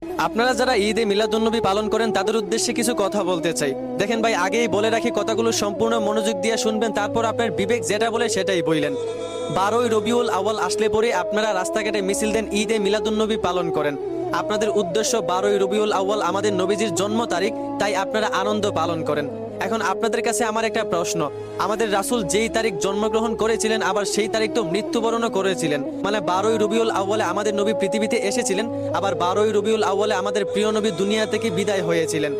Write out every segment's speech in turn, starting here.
আপনারা যারা ঈদে মিলাদুন্নবী পালন করেন তাদের উদ্দেশ্যে কিছু কথা বলতে চাই। দেখেন ভাই, আগেই বলে রাখি, কথাগুলো সম্পূর্ণ মনোযোগ দিয়ে শুনবেন, তারপর আপনার বিবেক যেটা বলে সেটাই বললেন। 12ই রবিউল আউয়াল আসলে পরে আপনারা রাস্তাঘাটে মিছিল দেন, ঈদে মিলাদুন্নবী পালন করেন। আপনাদের উদ্দেশ্য 12ই রবিউল আউয়াল আমাদের নবীজির জন্ম তারিখ, তাই আপনারা আনন্দ পালন করেন। এখন আপনাদের কাছে আমার একটা প্রশ্ন, আমাদের রাসূল যেই তারিখ জন্মগ্রহণ করেছিলেন আবার সেই তারিখ তো মৃত্যুবরণও করেছিলেন, মানে 12ই রবিউল আউয়ালে আমাদের নবী পৃথিবীতে এসেছিলেন, আবার 12ই রবিউল আউয়ালে আমাদের প্রিয় নবী দুনিয়া থেকে বিদায় হয়েছিলেন।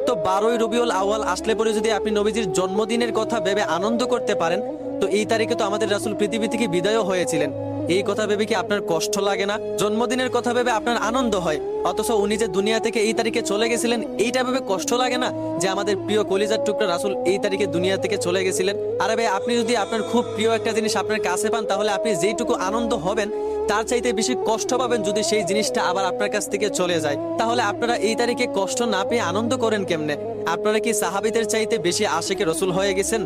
তো 12ই রবিউল আউয়াল আসলে পরে যদি আপনি নবীজির জন্মদিনের কথা ভেবে আনন্দ করতে পারেন, তো এই তারিখে তো আমাদের রাসূল পৃথিবী থেকে বিদায়ও হয়েছিলেন। এই কথা ভেবে কি আপনার কষ্ট লাগে না? জন্মদিনের কথা ভেবে আপনার আনন্দ হয়, অথচ উনি যে দুনিয়া থেকে এই তারিখে চলে গেছিলেন এইটা ভেবে কষ্ট লাগে না যে আমাদের প্রিয় কলিজার টুকরা রাসূল এই তারিখে দুনিয়া থেকে চলে গেছিলেন? আরে ভাই, আপনি যদি আপনার খুব প্রিয় একটা জিনিস আপনার কাছে পান, তাহলে আপনি যেইটুকু আনন্দ হবেন তার চাইতে বেশি কষ্ট পাবেন যদি সেই জিনিসটা আবার আপনার কাছ থেকে চলে যায়। তাহলে আপনারা এই তারিখে কষ্ট না পেয়ে আনন্দ করেন কেমনে? আপনারা কি সাহাবীদের চাইতে বেশি আশিকে রসুল হয়ে গেছেন?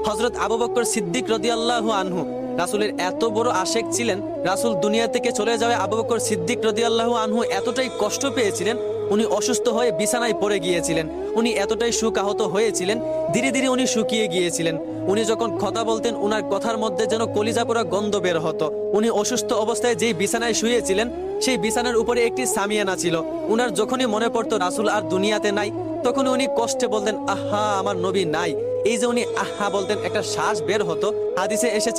হযরত আবু বকর সিদ্দিক রাদিয়াল্লাহু আনহু রাসূলের এত বড় আশেক ছিলেন, রাসূল দুনিয়া থেকে চলে যাওয়ায় আবু বকর সিদ্দিক রাদিয়াল্লাহু আনহু এতটাই কষ্ট পেয়েছিলেন, উনি অসুস্থ হয়ে বিছানায় পড়ে গিয়েছিলেন। উনি এতটাই শোকাহত হয়েছিলেন, ধীরে ধীরে উনি শুকিয়ে গিয়েছিলেন। উনি যখন কথা বলতেন উনার কথার মধ্যে যেন কলিজা পোড়া গন্ধ বের হতো। উনি অসুস্থ অবস্থায় যেই বিছানায় শুয়েছিলেন সেই বিছানার উপরে একটি সামিয়ানা ছিল। উনার যখনই মনে পড়তো রাসূল আর দুনিয়াতে নাই, তখন উনি কষ্টে বলতেন, আহা আমার নবী নাই। এই যে উনি আহা বলতেন, একটা শ্বাস বের হতো। হাদিসে এসেছে